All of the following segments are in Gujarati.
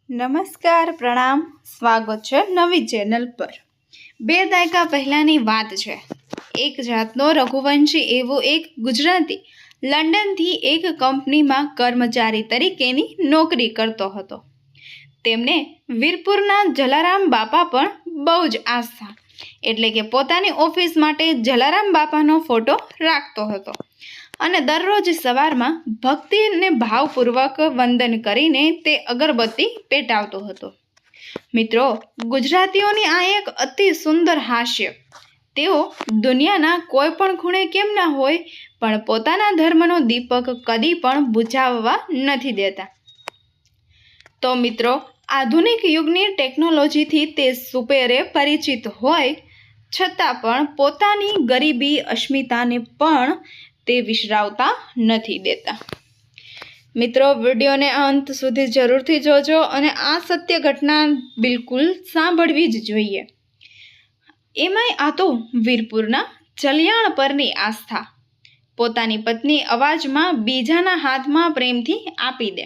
નમસ્કાર, પ્રણામ, સ્વાગત છે નવી ચેનલ પર। 2 દાયકા પહેલાંની વાત છે। એક જાતનો રઘુવંશી એવો એક ગુજરાતી લંડનથી એક કંપનીમાં કર્મચારી તરીકેની નોકરી કરતો હતો। તેમને વીરપુરના જલારામ બાપા પર બહુ જ આસ્થા, એટલે કે પોતાની ઓફિસ માટે જલારામ બાપાનો ફોટો રાખતો હતો અને દરરોજ સવારમાં ભક્તિ અને ભાવપૂર્વક વંદન કરીને તે અગરબત્તી પેટાવતો હતો। મિત્રો, ગુજરાતીઓની આ એક અતિ સુંદર હાસ્ય। તેઓ દુનિયાના કોઈ પણ ખૂણે કેમ ના હોય, પણ પોતાના ધર્મનો દીપક કદી પણ બુઝાવવા નથી દેતા। તો મિત્રો, આધુનિક યુગની ટેકનોલોજીથી તે સુપેરે પરિચિત હોય છતાં પણ પોતાની ગરીબી અસ્મિતાને પણ તે વિસરાવતા નથી દેતા। મિત્રો, વિડીયોને અંત સુધી જરૂરથી જોજો અને આ સત્ય ઘટના બિલકુલ સાંભળવી જ જોઈએ। એમાંય આ તો વીરપુરના જલિયાણ પરની આસ્થા। પોતાની પત્ની અવાજમાં બીજાના હાથમાં પ્રેમથી આપી દે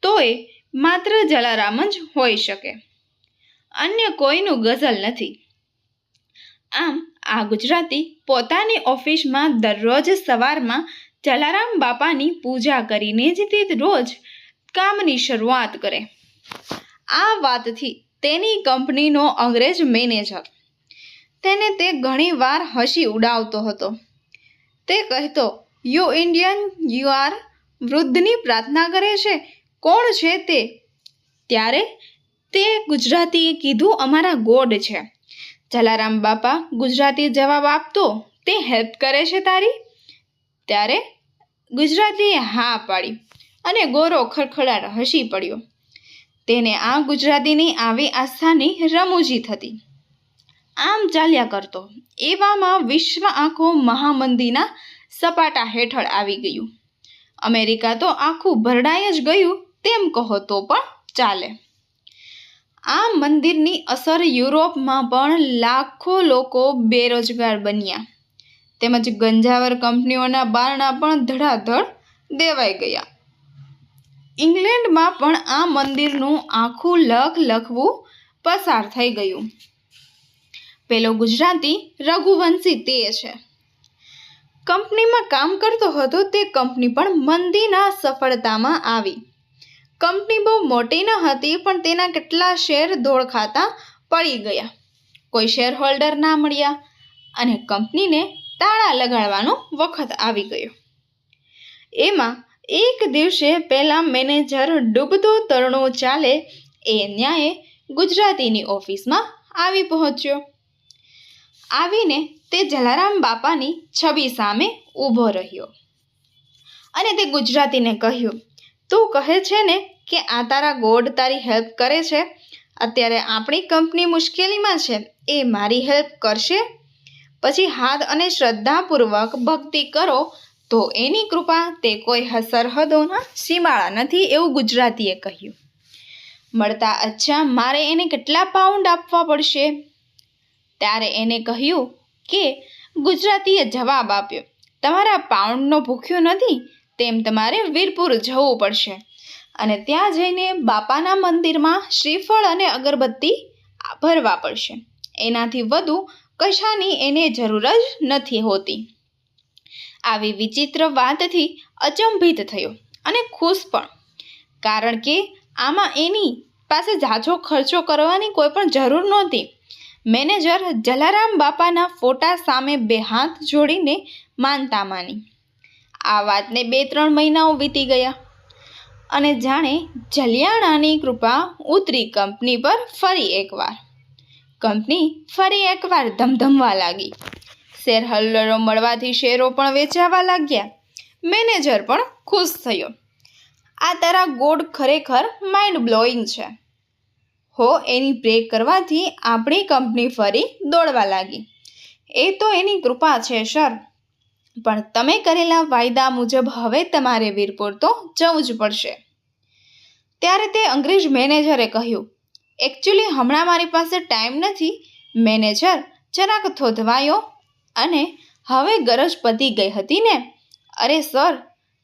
તો એ માત્ર જલારામ જ હોઈ શકે, અન્ય કોઈનું ગઝલ નથી। આમ આ ગુજરાતી પોતાની ઓફિસમાં દરરોજ સવારમાં જલારામ બાપાની પૂજા કરીને જ તે રોજ કામની શરૂઆત કરે। આ વાતથી તેની કંપનીનો અંગ્રેજ મેનેજર તેને તે ઘણીવાર હસી ઉડાવતો હતો। તે કહેતો, યુ ઇન્ડિયન, યુ આર વૃદ્ધની પ્રાર્થના કરે છે, કોણ છે તે? ત્યારે તે ગુજરાતીએ કીધું, અમારા ગોડ છે। જલારામ બાપા ગુજરાતી જવાબ આપતો, તે હેલ્પ કરે છે તારી? ત્યારે ગુજરાતીએ હા પાડી અને ગોરો ખડખડાટ હસી પડ્યો। તેને આ ગુજરાતીની આવી આસ્થાની રમૂજી થતી। આમ ચાલ્યા કરતો એવામાં વિશ્વ આખો મહામંદીના સપાટા હેઠળ આવી ગયું। અમેરિકા તો આખું ભરડાઈ જ ગયું તેમ કહો તો પણ ચાલે। આ મંદિરની અસર યુરોપમાં પણ લાખો લોકો બેરોજગાર બન્યા, તેમજ ગંજાવર કંપનીઓના બારણા પણ ધડાધડ દેવાઈ ગયા। ઇંગ્લેન્ડમાં પણ આ મંદિરનું આખું લખવું પસાર થઈ ગયું। પેલો ગુજરાતી રઘુવંશી તે છે। કંપનીમાં કામ કરતો હતો તે કંપની પણ મંદીના સફળતામાં આવી। કંપની બહુ મોટી ન હતી, પણ તેના કેટલા શેર ધોળ ખાતા પડી ગયા। કોઈ શેર હોલ્ડર ના મળ્યા અને કંપનીને તાળા લગાડવાનો વખત આવી ગયો। એમાં એક દિવસે પેલા મેનેજર ડૂબતો તરણો ચાલે એ ન્યાયે ગુજરાતીની ઓફિસમાં આવી પહોંચ્યો। આવીને તે જલારામ બાપાની છબી સામે ઊભો રહ્યો અને તે ગુજરાતીને કહ્યું, તું કહે છે ને કે આ તારા ગોડ તારી હેલ્પ કરે છે? અત્યારે આપણી કંપની મુશ્કેલીમાં છે, એ મારી હેલ્પ કરશે? પછી હાથ અને શ્રદ્ધાપૂર્વક ભક્તિ કરો તો એની કૃપા તે કોઈ સરહદોના સીમાડા નથી, એવું ગુજરાતીએ કહ્યું। મળતા અચ્છા, મારે એને કેટલા પાઉન્ડ આપવા પડશે? ત્યારે એને કહ્યું કે ગુજરાતીએ જવાબ આપ્યો, તમારા પાઉન્ડનો ભૂખ્યો નથી, તેમ તમારે વીરપુર જવું પડશે અને ત્યાં જઈને બાપાના મંદિરમાં શ્રીફળ અને અગરબત્તી ભરવા પડશે। એનાથી વધુ કશાની એને જરૂર જ નથી હોતી। આવી વિચિત્ર વાતથી અચંભિત થયો અને ખુશ પણ, કારણ કે આમાં એની પાસે ઝાઝો ખર્ચો કરવાની કોઈ પણ જરૂર નહોતી। મેનેજર જલારામ બાપાના ફોટા સામે 2 હાથ જોડીને માનતા માની। આ વાતને 2-3 મહિનાઓ વીતી ગયા અને જાણે જલિયાણાની કૃપા ઉતરી કંપની પર ફરી એકવાર। કંપની ફરી એકવાર ધમધમવા લાગી। શેર હોલ્ડરો મળવાથી શેરો પણ વેચાવા લાગ્યા। મેનેજર પણ ખુશ થયો। આ તારા ગોડ ખરેખર માઇન્ડ બ્લોઈંગ છે હો, એની પ્રે કરવાથી આપણી કંપની ફરી દોડવા લાગી। એ તો એની કૃપા છે સર, પણ તમે કરેલા વાયદા મુજબ હવે તમારે વીરપુર તો જવું જ પડશે। ત્યારે તે અંગ્રેજ મેનેજરે કહ્યું, એકચ્યુઅલી હમણાં મારી પાસે ટાઈમ નથી। મેનેજર જરાક થોધવાયો અને હવે ગરજ પતી ગઈ હતી ને? અરે સર,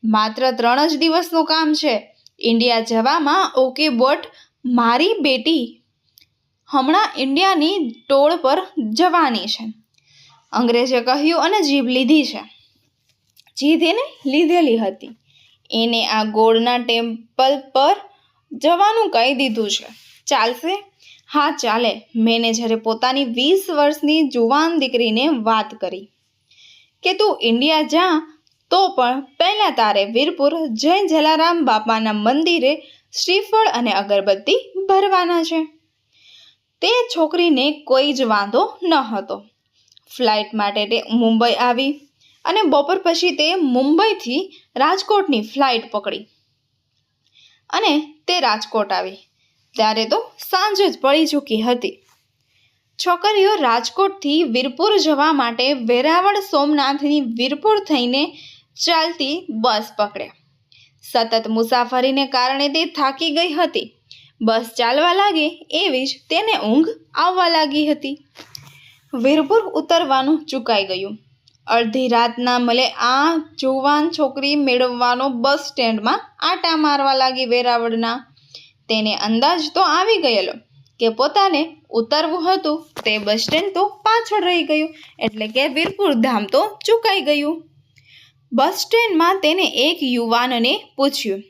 માત્ર 3 જ દિવસનું કામ છે। ઇન્ડિયા જવામાં ઓકે બોટ મારી બેટી હમણાં ઇન્ડિયાની ટોળ પર જવાની છે. અંગ્રેજે કહ્યું અને જીભ લીધી છે. જીભ એને લીધેલી હતી. એને આ ગોળના ટેમ્પલ પર જવાનું કહી દીધું છે. ચાલશે? હા ચાલે. મેનેજરે પોતાની 20 વર્ષની જુવાન દીકરીને વાત કરી કે તું ઇન્ડિયા જા તો પણ પહેલાં તારે વીરપુર જય જલારામ બાપાના મંદિરે શ્રીફળ અને અગરબત્તી ભરવાના છે. તે છોકરીને કોઈ જ વાંધો ન હતો. ફ્લાઇટ માટે તે મુંબઈ આવી અને બપોર પછી તે મુંબઈથી રાજકોટની ફ્લાઇટ પકડી અને તે રાજકોટ આવી ત્યારે તો સાંજ જ પડી ચૂકી હતી. છોકરીઓ રાજકોટથી વીરપુર જવા માટે વેરાવળ સોમનાથની વીરપુર થઈને ચાલતી બસ પકડે. સતત મુસાફરીને કારણે તે થાકી ગઈ હતી. બસ ચાલવા લાગે એવી જ તેને ઊંઘ આવવા લાગી હતી. વીરપુર ઉતરવાનું ચૂકાઈ ગયું. અડધી રાતના મળે આ જુવાન છોકરી મેળવવાનો બસ સ્ટેન્ડમાં આટા મારવા લાગી વેરાવળના. તેને અંદાજ તો આવી ગયેલો કે પોતાને ઉતરવું હતું તે બસ સ્ટેન્ડ તો પાછળ રહી ગયું, એટલે કે વીરપુર ધામ તો ચૂકાઈ ગયું. બસ સ્ટેન્ડમાં તેને એક યુવાનને પૂછ્યું,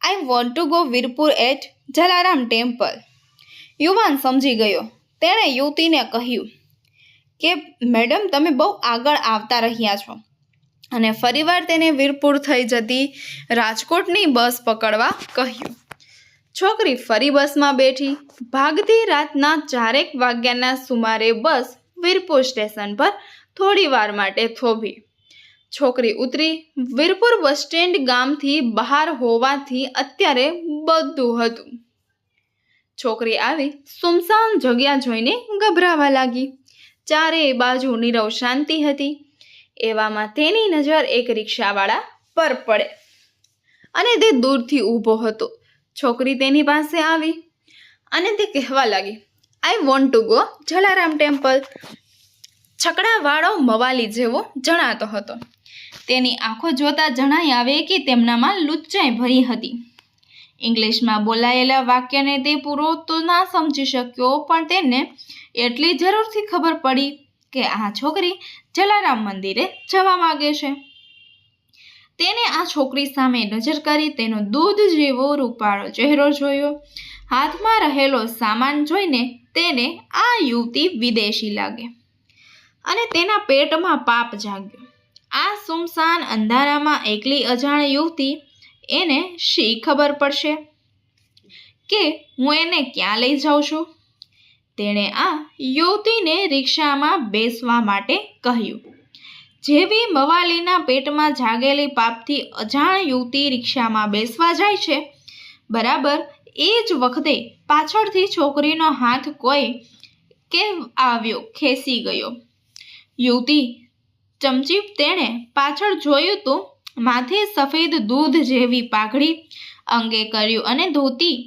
I want to go Virpur at Jalaram temple. યુવાન સમજી ગયો. તેણે યુવતીને કહ્યું કે મેડમ તમે બહુ આગળ આવતા રહ્યા છો અને ફરીવાર તેને વીરપુર થઈ જતી રાજકોટની બસ પકડવા કહ્યું. છોકરી ફરી બસમાં બેઠી. ભાગતી રાતના 4 વાગ્યાના સુમારે બસ વીરપુર સ્ટેશન પર થોડી વાર માટે થોભી. છોકરી ઉતરી. વીરપુર બસ સ્ટેન્ડ ગામથી બહાર હોવાથી અત્યારે બધું હતું. છોકરી આવી સુમસાન જગ્યા જોઈને ગભરાવા લાગી. ચારે બાજુ નીરવ શાંતિ હતી. એવામાં તેની નજર એક રિક્ષાવાળા પર પડે અને તે દૂરથી ઊભો હતો. છોકરી તેની પાસે આવી અને તે કહેવા લાગી, I want to go Jalaram temple. છકડાવાળો મવાલી જેવો જણાતો હતો. તેની આંખો જોતા જણાઈ આવે કે તેમનામાં લુચ્ચાઈ ભરી હતી. ઇંગ્લિશમાં બોલાયેલા વાક્યને તે પૂરો તો ના સમજી શક્યો, પણ તેને એટલી જરૂરથી ખબર પડી કે આ છોકરી જલારામ મંદિરે જવા માગે છે. તેને આ છોકરી સામે નજર કરી તેનો દૂધ જેવો રૂપાળો ચહેરો જોયો. હાથમાં રહેલો સામાન જોઈને તેને આ યુવતી વિદેશી લાગે અને તેના પેટમાં પાપ જાગ્યો. આ સુમસાન અંધારામાં એકલી અજાણ યુવતી, એને શી ખબર પડશે કે હું એને ક્યાં લઈ જાઉં છું. તેણે આ યુવતીને રિક્ષામાં બેસવા માટે કહ્યું. જેવી મવાલીના પેટમાં જાગેલી પાપથી અજાણ યુવતી રિક્ષામાં બેસવા જાય છે, બરાબર એ જ વખતે પાછળથી છોકરીનો હાથ કોઈ કે આવ્યો ખેંચી ગયો. યુવતી ચમચી. તેણે પાછળ જોયું તો માથે સફેદ દૂધ જેવી પાઘડી, અંગે કર્યું અને ધોતી,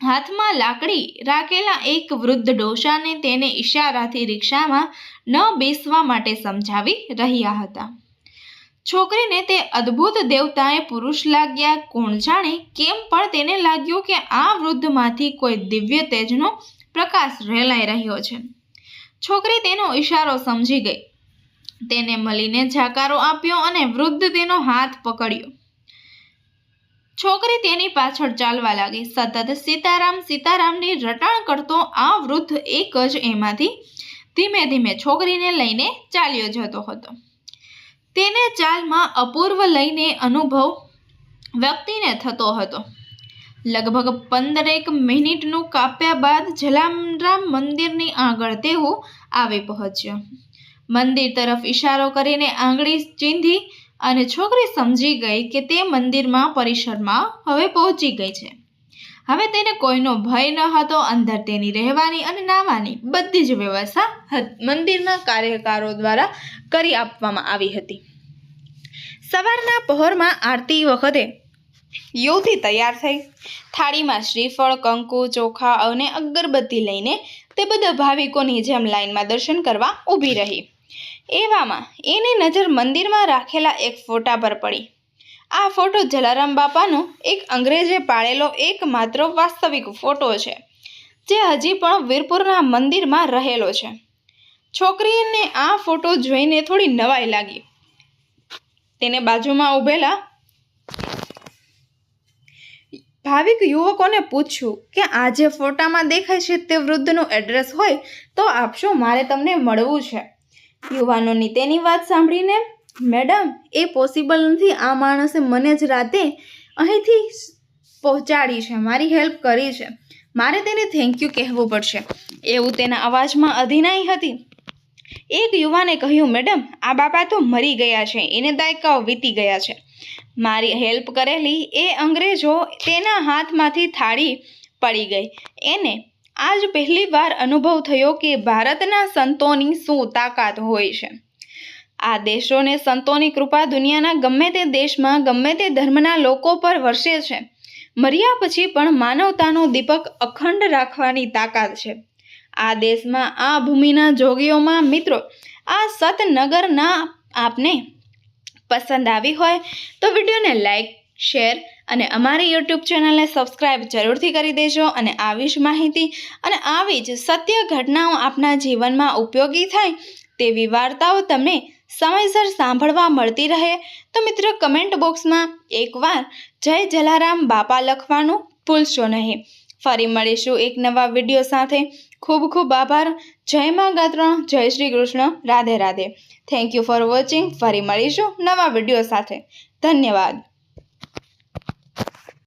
હાથમાં લાકડી રાખેલા એક વૃદ્ધ ડોશાને તેને ઈશારાથી રિક્ષામાં ન બેસવા માટે સમજાવી રહ્યા હતા. છોકરીને તે અદ્ભુત દેવતાએ પુરુષ લાગ્યા. કોણ જાણે કેમ પણ તેને લાગ્યું કે આ વૃદ્ધમાંથી કોઈ દિવ્ય તેજનો પ્રકાશ રેલાઈ રહ્યો છે. છોકરી તેનો ઈશારો સમજી ગઈ. તેને મળીને જાકારો આપ્યો અને વૃદ્ધ તેનો હાથ પકડ્યો. છોકરી તેની પાછળ ચાલવા લાગી. સતત સીતારામ સીતારામની રટાણ કરતો આ વૃદ્ધ એક જ એમાંથી ધીમે ધીમે છોકરીને લઈને ચાલ્યો જતો હતો. તેને ચાલમાં અપૂર્વ લઈને અનુભવ વ્યક્તિને થતો હતો. લગભગ 15 મિનિટનું કાપ્યા બાદ જલારામ મંદિરની આગળ તેઓ આવી પહોંચ્યો. મંદિર તરફ ઈશારો કરીને આંગળી ચીંધી અને છોકરી સમજી ગઈ કે તે મંદિરમાં પરિસરમાં હવે પહોંચી ગઈ છે. હવે તેને કોઈનો ભય ન હતો. અંદર તેની રહેવાની અને નાહવાની બધી જ વ્યવસ્થા મંદિરના કાર્યકારો દ્વારા કરી આપવામાં આવી હતી. સવારના પહોરમાં આરતી વખતે યુવતી તૈયાર થઈ. થાળીમાં શ્રીફળ, કંકુ, ચોખા અને અગરબત્તી લઈને તે બધા ભાવિકોની જેમ લાઈનમાં દર્શન કરવા ઊભી રહી. એવામાં એની નજર મંદિરમાં રાખેલા એક ફોટા પર પડી. આ ફોટો જલારામ બાપાનો એક અંગ્રેજે પાડેલો એકમાત્ર વાસ્તવિક ફોટો છે, જે હજી પણ વીરપુરના મંદિરમાં રહેલો છે. છોકરીને આ ફોટો જોઈને થોડી નવાઈ લાગી. તેને બાજુમાં ઊભેલા ભાવિક યુવકોને પૂછ્યું કે આ જે ફોટામાં દેખાય છે તે વૃદ્ધનું એડ્રેસ હોય તો આપશો, મારે તમને મળવું છે. યુવાનોની તેની વાત સાંભળીને, મેડમ, એ પોસિબલ નથી. આ માણસે મને જ રાતે અહીંથી પહોંચાડી છે, મારી હેલ્પ કરી છે. મારે તેને થેન્ક યુ કહેવું પડશે. એવું તેના અવાજમાં અધિનાઈ હતી. એક યુવાને કહ્યું, મેડમ, આ બાપા તો મરી ગયા છે, એને દાયકાઓ વીતી ગયા છે. મારી હેલ્પ કરેલી એ અંગ્રેજો તેના હાથમાંથી થાળી પડી ગઈ. એને આજ પહેલી વાર અનુભવ થયો કે ભારતના સંતોની શું તાકાત હોય છે. આ દેશોને સંતોની કૃપા દુનિયાના ગમે તે દેશમાં ગમે તે ધર્મના લોકો પર વરસે છે. મર્યા પછી પણ માનવતાનો દીપક અખંડ રાખવાની તાકાત છે. આ દેશમાં, આ ભૂમિના જોગીઓમાં મિત્રો, આ સતનગરના આપને પસંદ આવી હોય તો વિડીયોને લાઈક, શેર અને અમારી યુટ્યુબ ચેનલને સબસ્ક્રાઈબ જરૂરથી કરી દેજો. અને આવી જ માહિતી અને આવી જ સત્ય ઘટનાઓ આપના જીવનમાં ઉપયોગી થાય તેવી વાર્તાઓ તમને સમયસર સાંભળવા મળતી રહે તો મિત્રો કમેન્ટ બોક્સમાં એકવાર જય જલારામ બાપા લખવાનું ભૂલશો નહીં. ફરી મળીશું એક નવા વિડીયો સાથે. ખૂબ ખૂબ આભાર. જય મા ગાત્રણ, જય Shri Krishna, Radhe Radhe. Thank you for watching. ફરી મળીશું નવા વિડીયો સાથે. ધન્યવાદ.